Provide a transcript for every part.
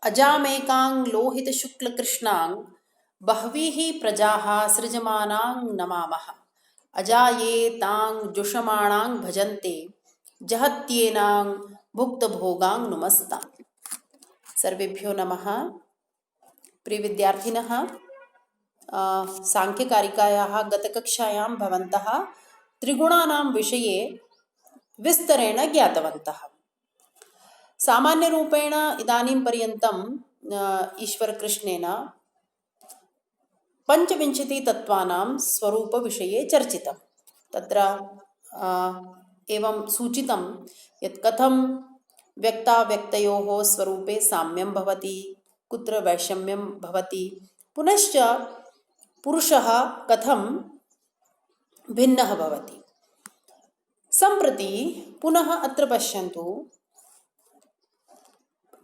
अजामेकां लोहितशुक्लकृष्णां बह्वीः प्रजाः सृजमानां नमामः। अजायेतां जुषमाणां भजन्ते जहत्येनां भुक्तभोगां नुमस्ताम्। सर्वेभ्यो नमः। प्रिय विद्यार्थिनः, सांख्यकारिकायाः गतकक्षायां भवन्तः त्रिगुणानां विषये विस्तरेण ज्ञातवन्तः। सामान्यरूपेण इदानीं पर्यन्तं ईश्वरकृष्णेन पञ्चविंशतितत्त्वानां स्वरूपविषये चर्चितं। तत्र एवं सूचितं यत् कथं व्यक्ताव्यक्तयोः स्वरूपे साम्यं भवति, कुत्र वैषम्यं भवति, पुनश्च पुरुषः कथं भिन्नः भवति। सम्प्रति पुनः अत्र पश्यन्तु,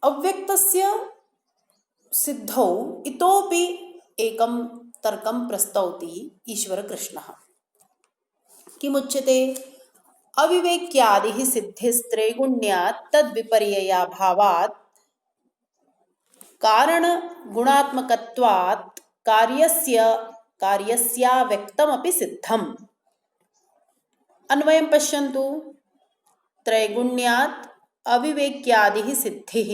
अव्यक्तस्य सिद्धौ इतोपि एकं तर्कं प्रस्तौति ईश्वरकृष्णः। किमुच्यते? अविवेक्यादिः सिद्धिस्त्रैगुण्यात् तद्विपर्ययाभावात् कारणगुणात्मकत्वात् कार्यस्याव्यक्तमपि सिद्धम्। अन्वयं पश्यन्तु। त्रैगुण्यात् अविवेक्यादिः सिद्धिः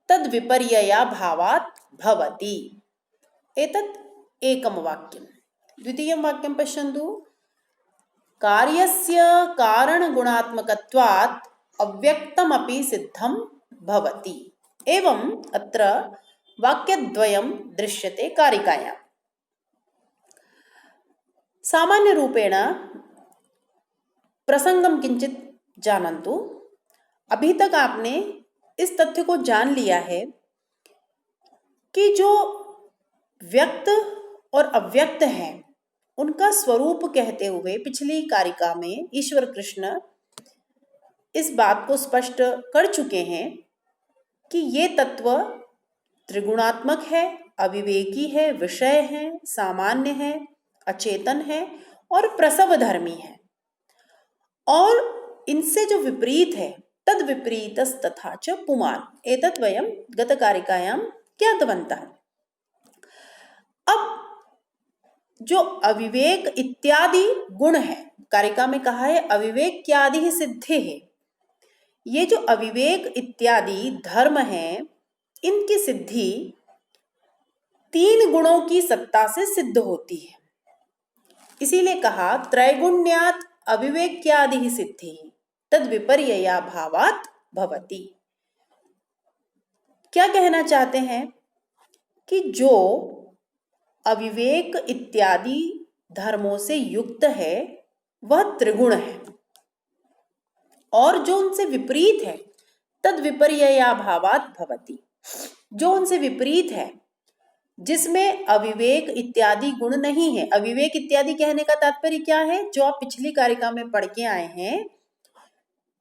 तद्विपर्ययाभावात् भवति। एतत् एकं वाक्यं। द्वितीयं वाक्यं पश्यन्तु। कार्यस्य कारणगुणात्मकत्वात् अव्यक्तमपि सिद्धं भवति। एवम् अत्र वाक्यद्वयं दृश्यते कारिकायाम्। सामान्यरूपेण प्रसंगं किंचित जानन्तु। अभी तक आपने इस तथ्य को जान लिया है कि जो व्यक्त और अव्यक्त हैं उनका स्वरूप कहते हुए पिछली कारिका में ईश्वर कृष्ण इस बात को स्पष्ट कर चुके हैं कि ये तत्व त्रिगुणात्मक है, अविवेकी है, विषय है, सामान्य है, अचेतन है और प्रसवधर्मी है। और इनसे जो विपरीत है तद विपरीतस्तथा च पुमान्, एतत् वयं गतकारिकायां ज्ञातवन्तः। अब जो अविवेक इत्यादि गुण है, कारिका में कहा है अविवेक्यादि सिद्धि है। ये जो अविवेक इत्यादि धर्म है, इनकी सिद्धि तीन गुणों की सत्ता से सिद्ध होती है। इसीलिए कहा त्रैगुण्यात् अविवेक्यादि सिद्धि तद्विपर्ययाभावात् भवति। क्या कहना चाहते हैं कि जो अविवेक इत्यादि धर्मों से युक्त है वह त्रिगुण है, और जो उनसे विपरीत है तद विपर्ययाभावात् भवति। जो उनसे विपरीत है, जिसमें अविवेक इत्यादि गुण नहीं है। अविवेक इत्यादि कहने का तात्पर्य क्या है? जो आप पिछली कारिका में पढ़ के आए हैं,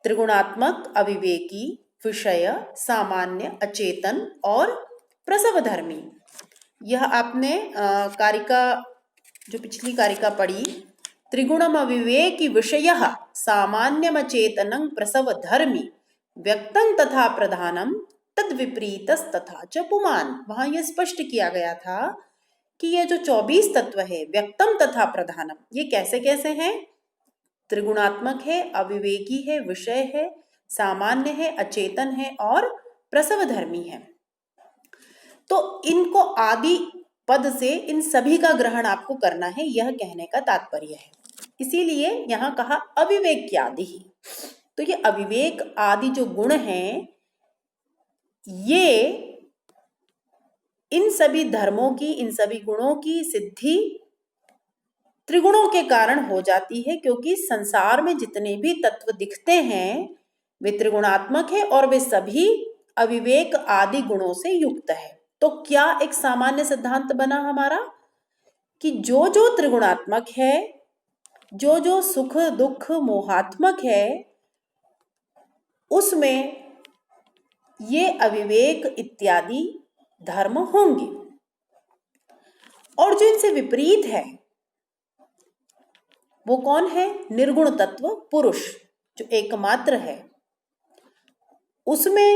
त्रिगुणात्मक, अविवेकी, विषय, सामान्य, अचेतन और प्रसवधर्मी। यह आपने कारिका, जो पिछली कारिका पढ़ी, त्रिगुणम अविवेकी विषयः सामान्यमचेतनं प्रसवधर्मी व्यक्तं तथा प्रधानम तद्विपरीतस्तथा च पुमान्। वहां यह स्पष्ट किया गया था कि ये जो 24 तत्व है, व्यक्तम तथा प्रधानम, ये कैसे कैसे हैं? त्रिगुणात्मक है, अविवेकी है, विषय है, सामान्य है, अचेतन है और प्रसवधर्मी है। तो इनको आदि पद से इन सभी का ग्रहण आपको करना है, यह कहने का तात्पर्य है। इसीलिए यहां कहा अविवेक्यादि। तो ये अविवेक आदि जो गुण हैं, ये इन सभी धर्मों की, इन सभी गुणों की सिद्धि त्रिगुणों के कारण हो जाती है, क्योंकि संसार में जितने भी तत्व दिखते हैं वे त्रिगुणात्मक है और वे सभी अविवेक आदि गुणों से युक्त है। तो क्या एक सामान्य सिद्धांत बना हमारा कि जो जो त्रिगुणात्मक है, जो जो सुख दुख मोहात्मक है, उसमें ये अविवेक इत्यादि धर्म होंगे। और जो इनसे विपरीत है वो कौन है? निर्गुण तत्व पुरुष, जो एकमात्र है, उसमें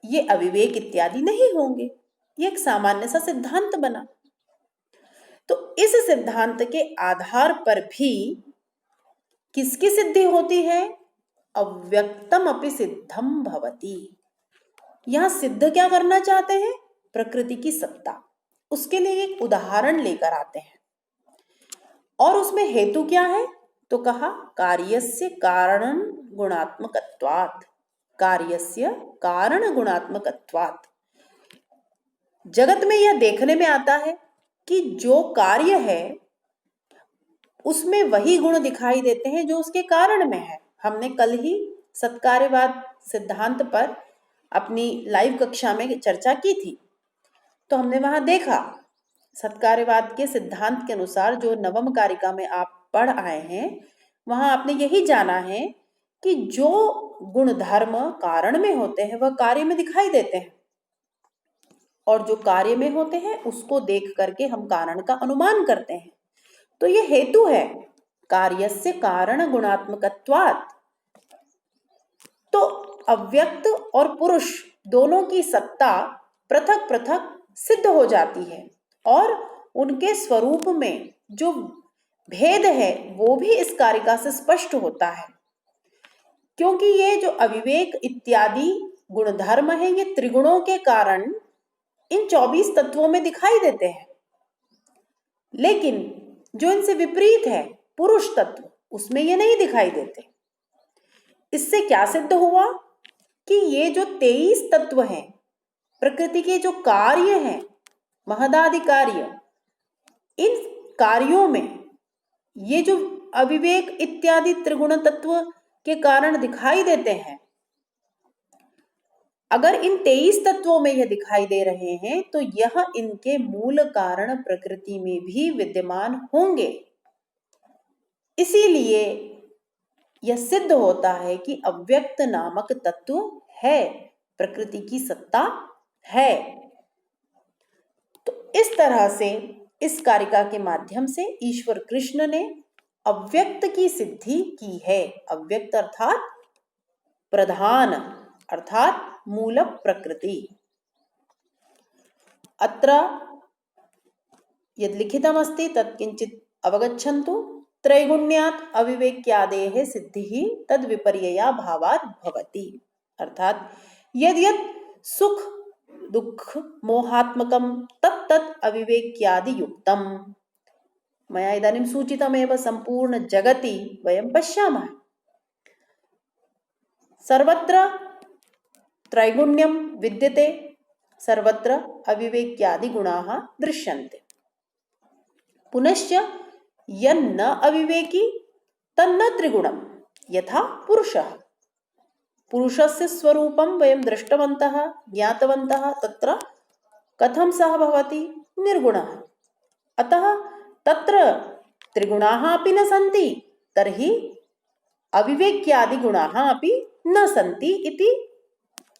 ये अविवेक इत्यादि नहीं होंगे। ये एक सामान्य सा सिद्धांत बना। तो इस सिद्धांत के आधार पर भी किसकी सिद्धि होती है? अव्यक्तम अपि सिद्धम भवति। यहां सिद्ध क्या करना चाहते हैं? प्रकृति की सत्ता। उसके लिए एक उदाहरण लेकर आते हैं और उसमें हेतु क्या है? तो कहा कार्यस्य कारण गुणात्मकत्वात्। कार्यस्य कारण गुणात्मकत्वात्। जगत में यह देखने में आता है कि जो कार्य है उसमें वही गुण दिखाई देते हैं जो उसके कारण में है। हमने कल ही सत्कार्यवाद सिद्धांत पर अपनी लाइव कक्षा में चर्चा की थी। तो हमने वहां देखा सत्कार्यवाद के सिद्धांत के अनुसार जो नवम कारिका में आप पढ़ आए हैं, वहां आपने यही जाना है कि जो गुण धर्म कारण में होते हैं वह कार्य में दिखाई देते हैं, और जो कार्य में होते हैं उसको देख करके हम कारण का अनुमान करते हैं। तो ये हेतु है कार्यस्य कारण गुणात्मकत्वात्। तो अव्यक्त और पुरुष दोनों की सत्ता पृथक पृथक सिद्ध हो जाती है और उनके स्वरूप में जो भेद है वो भी इस कारिका से स्पष्ट होता है, क्योंकि ये जो अविवेक इत्यादि गुणधर्म है ये त्रिगुणों के कारण इन 24 तत्वों में दिखाई देते हैं। लेकिन जो इनसे विपरीत है पुरुष तत्व, उसमें ये नहीं दिखाई देते। इससे क्या सिद्ध हुआ कि ये जो 23 तत्व हैं, प्रकृति के जो कार्य हैं, महदादि कार्य, इन कार्यों में ये जो अविवेक इत्यादि त्रिगुण तत्व के कारण दिखाई देते हैं, अगर इन 23 तत्वों में यह दिखाई दे रहे हैं तो यह इनके मूल कारण प्रकृति में भी विद्यमान होंगे। इसीलिए यह सिद्ध होता है कि अव्यक्त नामक तत्व है, प्रकृति की सत्ता है। तो इस तरह से इस कारिका के माध्यम से ईश्वर कृष्ण ने अव्यक्त की सिद्धि की है। अव्यक्त अर्थात प्रधान, अर्थात मूल प्रकृति। अत्र यद् लिखितमस्ति तत् किंचित् अवगच्छन्तु। त्रैगुण्यात् अविवेक्यादेः सिद्धिः तद् विपर्यया भावात् भवति। अर्थात यद् यद् सुख दुख मोहात्मकं तत् तत् अविवेक्यादि युक्तम्। मया इदानीं सूचितमेव संपूर्ण जगति वयं पश्यामः। सर्वत्र त्रैगुण्यं विद्यते, सर्वत्र अविवेक्यादि गुणाः दृश्यन्ते। पुनश्च यन्न अविवेकी तन्न त्रिगुणं यथा पुरुषः। पुरुषस्य स्वरूपं वयं दृष्टवन्तः ज्ञातवन्तः, तत्र कथं सः भवति? निर्गुणः। अतः तत्र त्रिगुणाः अपि न सन्ति, तर्हि अविवेक्यादि गुणाः अपि न सन्ति इति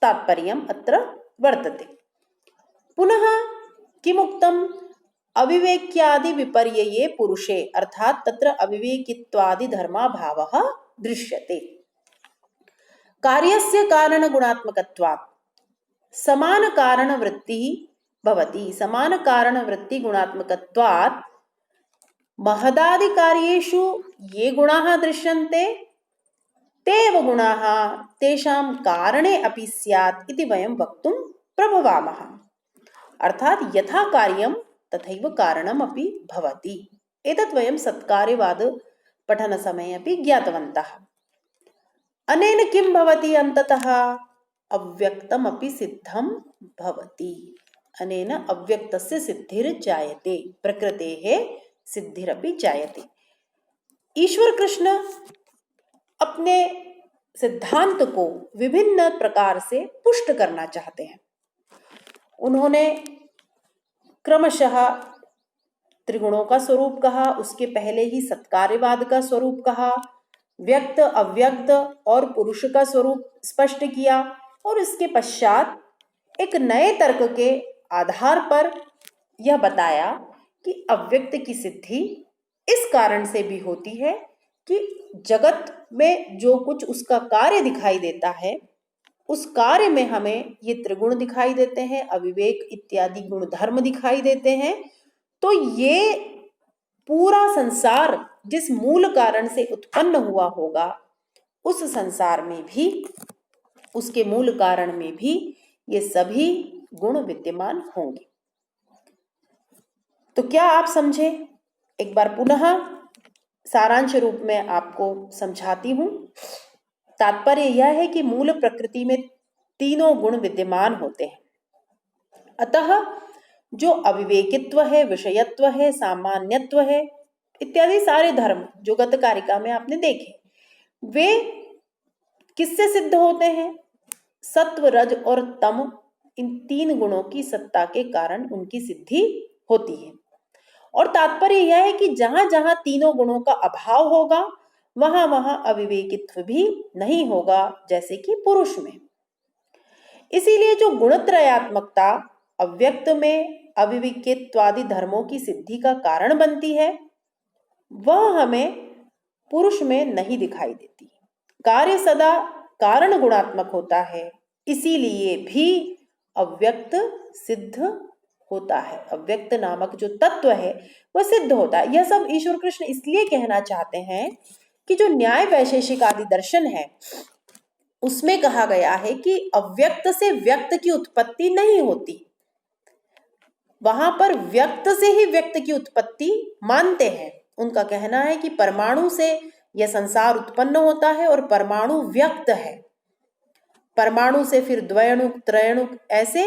तात्पर्यम् अत्र वर्तते। पुनः किमुक्तम्? अविवेक्यादि विपर्यये पुरुषे, अर्थात तत्र अविवेकित्वादि धर्माभावः दृश्यते। कार्यस्य कारण गुणात्मकत्वात् समान कारण वृत्तिः भवति। समान कारण वृत्ति गुणात्मकत्वात् महदादि कार्येषु ये गुणाः दृश्यन्ते तेव गुणाः तेषां कारणे अपि स्यात् इति वयं वक्तुं प्रभवामः। अर्थात यथा कार्यं तथैव कारणम् अपि भवति। एतत् वयं सत्कार्यवाद पठनसमये अपि ज्ञातवन्तः। अनेन किं भवति अन्ततः? अव्यक्तमपि सिद्धं भवति। अनेन अव्यक्तस्य सिद्धिर्जायते, प्रकृतेः सिद्धिरपि जायते। ईश्वर कृष्ण अपने सिद्धांत को विभिन्न प्रकार से पुष्ट करना चाहते हैं। उन्होंने क्रमशः त्रिगुणों का स्वरूप कहा, उसके पहले ही सत्कार्यवाद का स्वरूप कहा, व्यक्त अव्यक्त और पुरुष का स्वरूप स्पष्ट किया, और इसके पश्चात एक नए तर्क के आधार पर यह बताया कि अव्यक्त की सिद्धि इस कारण से भी होती है कि जगत में जो कुछ उसका कार्य दिखाई देता है उस कार्य में हमें ये त्रिगुण दिखाई देते हैं, अविवेक इत्यादि गुण धर्म दिखाई देते हैं, तो ये पूरा संसार जिस मूल कारण से उत्पन्न हुआ होगा, उस संसार में भी, उसके मूल कारण में भी ये सभी गुण विद्यमान होंगे। तो क्या आप समझे? एक बार पुनः सारांश रूप में आपको समझाती हूं। तात्पर्य यह है कि मूल प्रकृति में तीनों गुण विद्यमान होते हैं। अतः जो अविवेकित्व है, विषयत्व है, सामान्यत्व है इत्यादि सारे धर्म जो गत कारिका में आपने देखे, वे किससे सिद्ध होते हैं? सत्व, रज और तम, इन तीन गुणों की सत्ता के कारण उनकी सिद्धि होती है। और तात्पर्य यह है कि जहां जहां तीनों गुणों का अभाव होगा, वहां वहां अविवेकित्व भी नहीं होगा, जैसे कि पुरुष में। इसीलिए जो गुणत्रयात्मकता अव्यक्त में अविवेकित्वादि धर्मों की सिद्धि का कारण बनती है, वह हमें पुरुष में नहीं दिखाई देती। कार्य सदा कारण गुणात्मक होता है, इसीलिए भी अव्यक्त सिद्ध होता है। अव्यक्त नामक जो तत्व है वह सिद्ध होता है। यह सब ईश्वर कृष्ण इसलिए कहना चाहते हैं कि जो न्याय वैशेषिक आदि दर्शन है, उसमें कहा गया है कि अव्यक्त से व्यक्त की उत्पत्ति नहीं होती। वहां पर व्यक्त से ही व्यक्त की उत्पत्ति मानते हैं। उनका कहना है कि परमाणु से यह संसार उत्पन्न होता है और परमाणु व्यक्त है। परमाणु से फिर द्वयणुक, त्रयणुक, ऐसे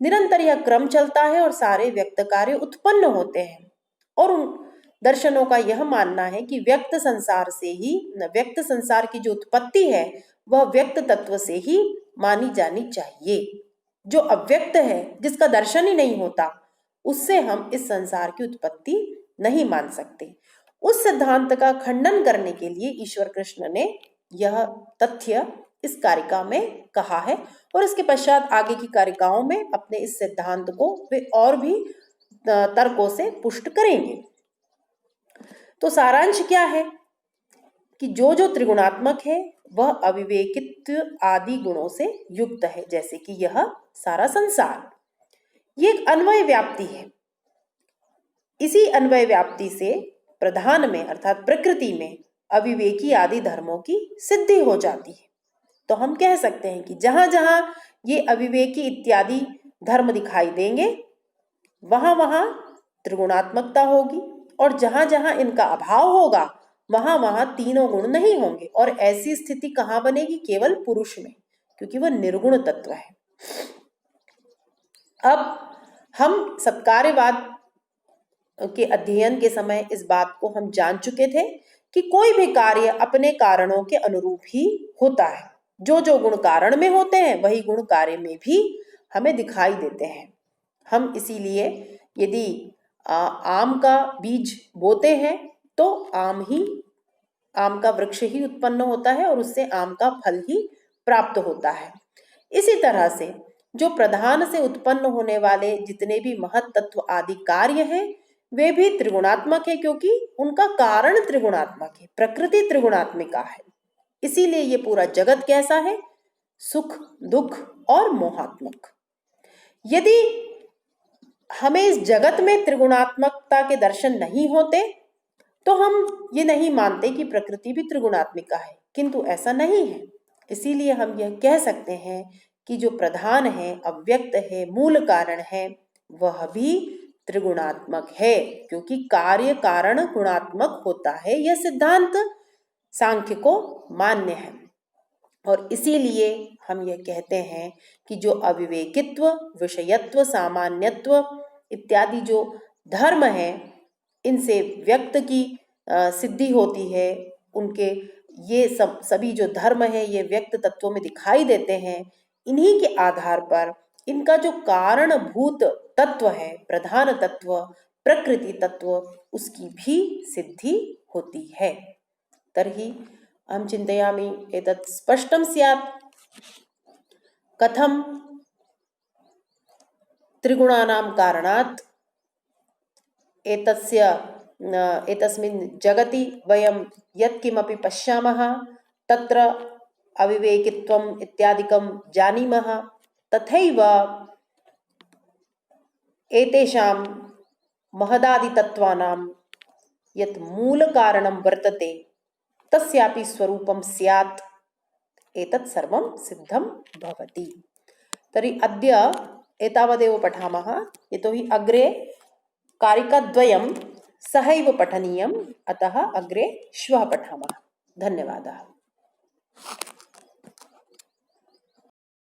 निरंतर यह क्रम चलता है और सारे व्यक्त कार्य उत्पन्न होते हैं। और उन दर्शनों का यह मानना है कि व्यक्त संसार से ही, व्यक्त संसार की जो उत्पत्ति है वह व्यक्त तत्व से ही मानी जानी चाहिए। जो अव्यक्त है, जिसका दर्शन ही नहीं होता, उससे हम इस संसार की उत्पत्ति नहीं मान सकते। उस सिद्धांत का खंडन करने के लिए ईश्वर कृष्ण ने यह तथ्य इस कारिका में कहा है, और इसके पश्चात आगे की कारिकाओं में अपने इस सिद्धांत को वे और भी तर्कों से पुष्ट करेंगे। तो सारांश क्या है कि जो जो त्रिगुणात्मक है वह अविवेकित्व आदि गुणों से युक्त है, जैसे कि यह सारा संसार। ये एक अन्वय व्याप्ति है। इसी अन्वय व्याप्ति से प्रधान में अर्थात प्रकृति में अविवेकी आदि धर्मों की सिद्धि हो जाती है। तो हम कह सकते हैं कि जहां जहां ये अविवेकी इत्यादि धर्म दिखाई देंगे, वहां वहां त्रिगुणात्मकता होगी, और जहां जहां इनका अभाव होगा, वहां वहां तीनों गुण नहीं होंगे। और ऐसी स्थिति कहां बनेगी? केवल पुरुष में, क्योंकि वह निर्गुण तत्व है। अब हम सत्कार्यवाद के अध्ययन के समय इस बात को हम जान चुके थे कि कोई भी कार्य अपने कारणों के अनुरूप ही होता है। जो जो गुण कारण में होते हैं, वही गुण कार्य में भी हमें दिखाई देते हैं। हम इसीलिए यदि आम का बीज बोते हैं तो आम का वृक्ष ही उत्पन्न होता है और उससे आम का फल ही प्राप्त होता है। इसी तरह से जो प्रधान से उत्पन्न होने वाले जितने भी महत तत्व आदि कार्य हैं, वे भी त्रिगुणात्मक है, क्योंकि उनका कारण त्रिगुणात्मक है, प्रकृति त्रिगुणात्मिका है। इसीलिए ये पूरा जगत कैसा है? सुख, दुख और मोहात्मक। यदि हमें इस जगत में त्रिगुणात्मकता के दर्शन नहीं होते, तो हम ये नहीं मानते कि प्रकृति भी त्रिगुणात्मिका है, किंतु ऐसा नहीं है। इसीलिए हम यह कह सकते हैं कि जो प्रधान है, अव्यक्त है, मूल कारण है, वह भी त्रिगुणात्मक है, क्योंकि कार्य कारण गुणात्मक होता है। यह सिद्धांत सांख्य को मान्य है। और इसीलिए हम यह कहते हैं कि जो अविवेकित्व, विषयत्व, सामान्यत्व इत्यादि जो धर्म है, इनसे व्यक्त की सिद्धि होती है। उनके ये सभी जो धर्म है, ये व्यक्त तत्वों में दिखाई देते हैं। इन्हीं के आधार पर इनका जो कारणभूत तत्व है, प्रधान तत्व, प्रकृति तत्व, उसकी भी सिद्धि होती है। तर्हि अहं चिन्तयामि एतत् स्पष्टं स्यात् कथं त्रिगुणानां कारणात् एतस्मिन् जगति वयं यत्किमपि पश्यामः, तत्र अविवेकित्वम् इत्यादिकं जानीमः, तथैव एतेषां महदादितत्त्वानां यत् मूलकारणं वर्तते तस्यापि स्वरूपं स्यात्, एतत् सर्वं सिद्धं भवति। तर्हि अद्य एतावदेव पठामः, यतोहि अग्रे कारिकाद्वयं सहैव पठनीयम्, अतः अग्रे श्वः पठामः। धन्यवादः।